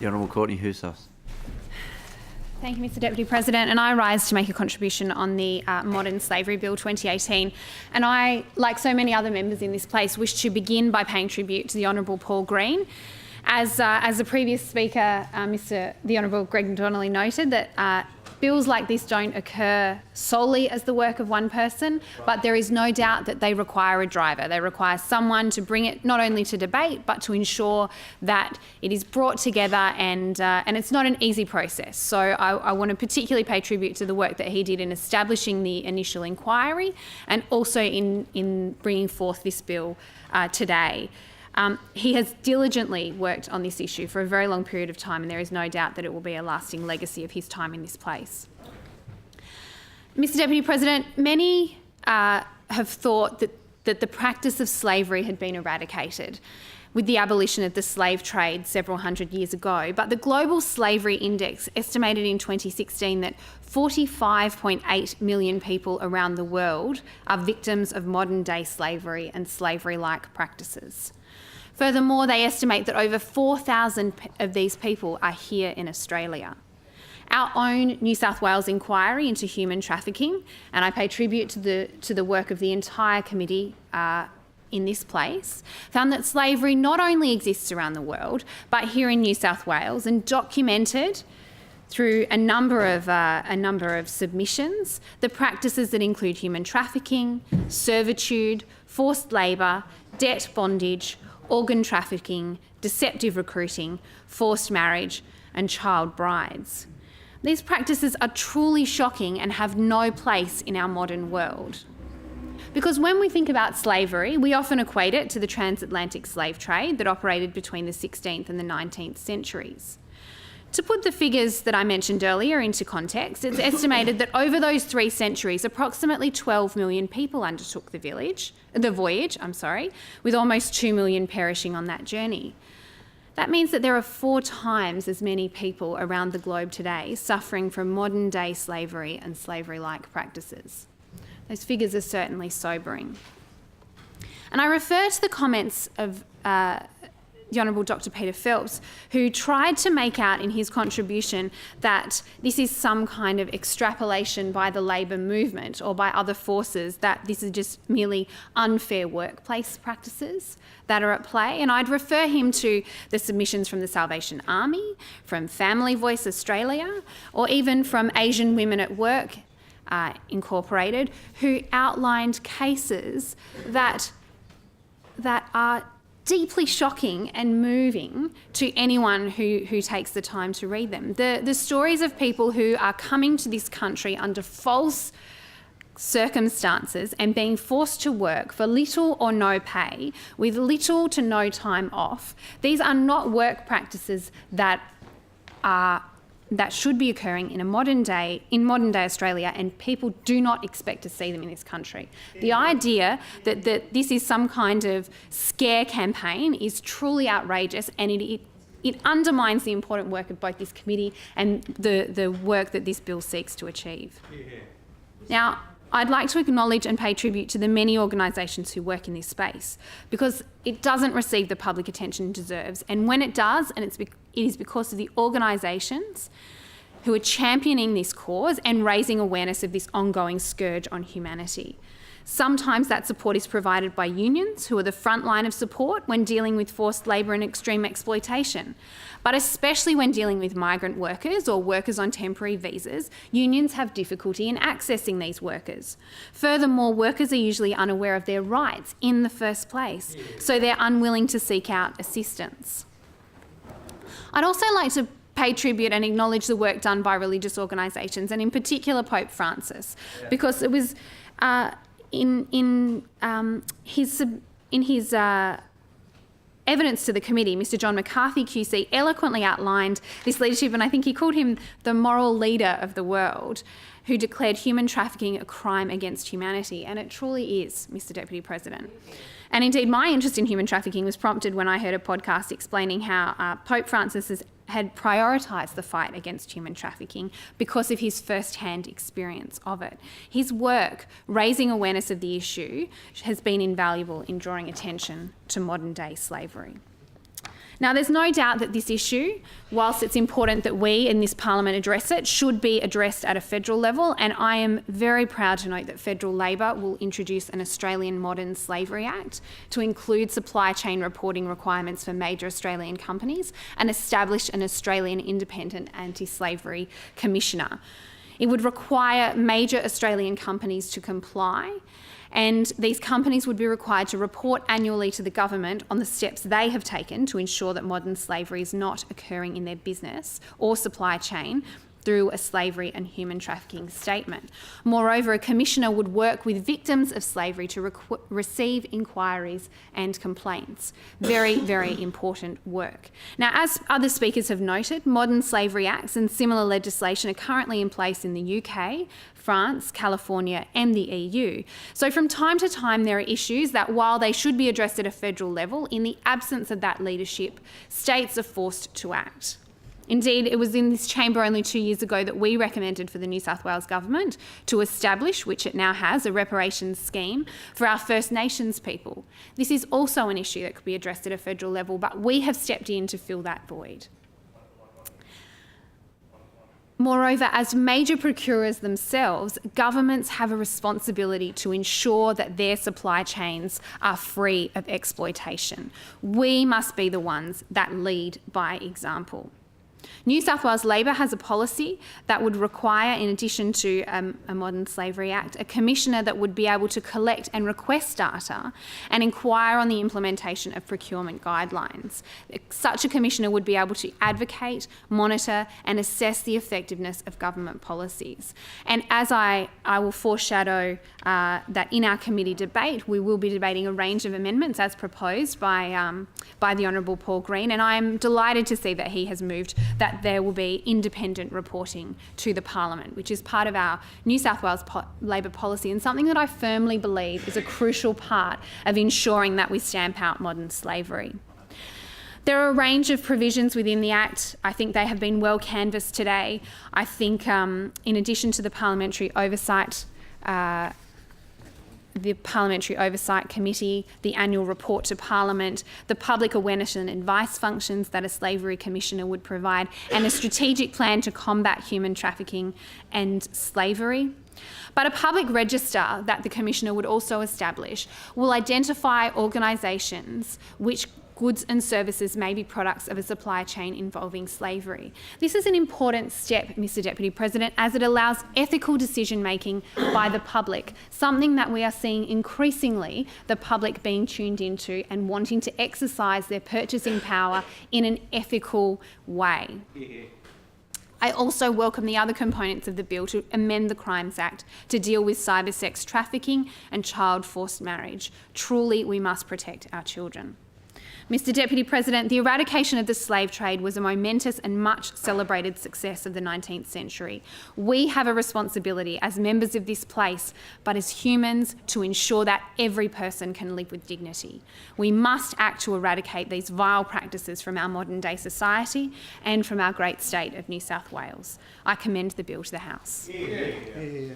The Honourable Courtney Houssos. Thank you, Mr Deputy President, and I rise to make a contribution on the Modern Slavery Bill 2018. And I, like so many other members in this place, wish to begin by paying tribute to the Honourable Paul Green. As the previous speaker, the Honourable Greg Donnelly, noted, that bills like this don't occur solely as the work of one person, but there is no doubt that they require a driver. They require someone to bring it not only to debate, but to ensure that it is brought together, and it's not an easy process. So I want to particularly pay tribute to the work that he did in establishing the initial inquiry, and also in bringing forth this bill today. He has diligently worked on this issue for a very long period of time, and there is no doubt that it will be a lasting legacy of his time in this place. Mr Deputy President, many have thought that the practice of slavery had been eradicated with the abolition of the slave trade several hundred years ago, but the Global Slavery Index estimated in 2016 that 45.8 million people around the world are victims of modern-day slavery and slavery-like practices. Furthermore, they estimate that over 4,000 of these people are here in Australia. Our own New South Wales inquiry into human trafficking, and I pay tribute to the work of the entire committee in this place, found that slavery not only exists around the world, but here in New South Wales, and documented through a number of submissions the practices that include human trafficking, servitude, forced labour, debt bondage, organ trafficking, deceptive recruiting, forced marriage, and child brides. These practices are truly shocking and have no place in our modern world. Because when we think about slavery, we often equate it to the transatlantic slave trade that operated between the 16th and the 19th centuries. To put the figures that I mentioned earlier into context, it's estimated that over those 3 centuries, approximately 12 million people undertook the voyage, with almost 2 million perishing on that journey. That means that there are 4 times as many people around the globe today suffering from modern-day slavery and slavery-like practices. Those figures are certainly sobering. And I refer to the comments of the Honourable Dr. Peter Phelps, who tried to make out in his contribution that this is some kind of extrapolation by the labour movement or by other forces, that this is just merely unfair workplace practices that are at play. And I'd refer him to the submissions from the Salvation Army, from Family Voice Australia, or even from Asian Women at Work Incorporated, who outlined cases that are deeply shocking and moving to anyone who takes the time to read them. The stories of people who are coming to this country under false circumstances and being forced to work for little or no pay, with little to no time off. These are not work practices that should be occurring in modern day Australia, and people do not expect to see them in this country. The idea that this is some kind of scare campaign is truly outrageous, and it undermines the important work of both this committee and the work that this bill seeks to achieve. Now, I'd like to acknowledge and pay tribute to the many organisations who work in this space, because it doesn't receive the public attention it deserves, and when it does, and it is because of the organisations who are championing this cause and raising awareness of this ongoing scourge on humanity. Sometimes that support is provided by unions, who are the front line of support when dealing with forced labour and extreme exploitation. But especially when dealing with migrant workers or workers on temporary visas, unions have difficulty in accessing these workers. Furthermore, workers are usually unaware of their rights in the first place, so they're unwilling to seek out assistance. I'd also like to pay tribute and acknowledge the work done by religious organisations, and in particular Pope Francis, because it was in his evidence to the committee, Mr John McCarthy QC eloquently outlined this leadership, and I think he called him the moral leader of the world, who declared human trafficking a crime against humanity, and it truly is, Mr Deputy President. And indeed, my interest in human trafficking was prompted when I heard a podcast explaining how Pope Francis had prioritised the fight against human trafficking because of his first-hand experience of it. His work raising awareness of the issue has been invaluable in drawing attention to modern-day slavery. Now, there's no doubt that this issue, whilst it's important that we in this parliament address it, should be addressed at a federal level, and I am very proud to note that federal Labor will introduce an Australian Modern Slavery Act to include supply chain reporting requirements for major Australian companies and establish an Australian Independent Anti-Slavery Commissioner. It would require major Australian companies to comply, and these companies would be required to report annually to the government on the steps they have taken to ensure that modern slavery is not occurring in their business or supply chain through a slavery and human trafficking statement. Moreover, a commissioner would work with victims of slavery to receive inquiries and complaints. Very, very important work. Now, as other speakers have noted, modern slavery acts and similar legislation are currently in place in the UK, France, California, and the EU. So from time to time, there are issues that, while they should be addressed at a federal level, in the absence of that leadership, states are forced to act. Indeed, it was in this chamber only 2 years ago that we recommended for the New South Wales Government to establish, which it now has, a reparations scheme for our First Nations people. This is also an issue that could be addressed at a federal level, but we have stepped in to fill that void. Moreover, as major procurers themselves, governments have a responsibility to ensure that their supply chains are free of exploitation. We must be the ones that lead by example. New South Wales Labor has a policy that would require, in addition to a Modern Slavery Act, a commissioner that would be able to collect and request data and inquire on the implementation of procurement guidelines. Such a commissioner would be able to advocate, monitor and assess the effectiveness of government policies. And as I will foreshadow that in our committee debate, we will be debating a range of amendments as proposed by the Honourable Paul Green, and I am delighted to see that he has moved that there will be independent reporting to the Parliament, which is part of our New South Wales Labor policy and something that I firmly believe is a crucial part of ensuring that we stamp out modern slavery. There are a range of provisions within the Act. I think they have been well canvassed today. I think in addition to the Parliamentary Oversight Committee, the annual report to Parliament, the public awareness and advice functions that a Slavery Commissioner would provide, and a strategic plan to combat human trafficking and slavery. But a public register that the Commissioner would also establish will identify organisations which goods and services may be products of a supply chain involving slavery. This is an important step, Mr. Deputy President, as it allows ethical decision-making by the public, something that we are seeing increasingly the public being tuned into and wanting to exercise their purchasing power in an ethical way. I also welcome the other components of the bill to amend the Crimes Act to deal with cyber sex trafficking and child forced marriage. Truly, we must protect our children. Mr. Deputy President, the eradication of the slave trade was a momentous and much celebrated success of the 19th century. We have a responsibility as members of this place, but as humans, to ensure that every person can live with dignity. We must act to eradicate these vile practices from our modern day society and from our great state of New South Wales. I commend the bill to the House. Thank you.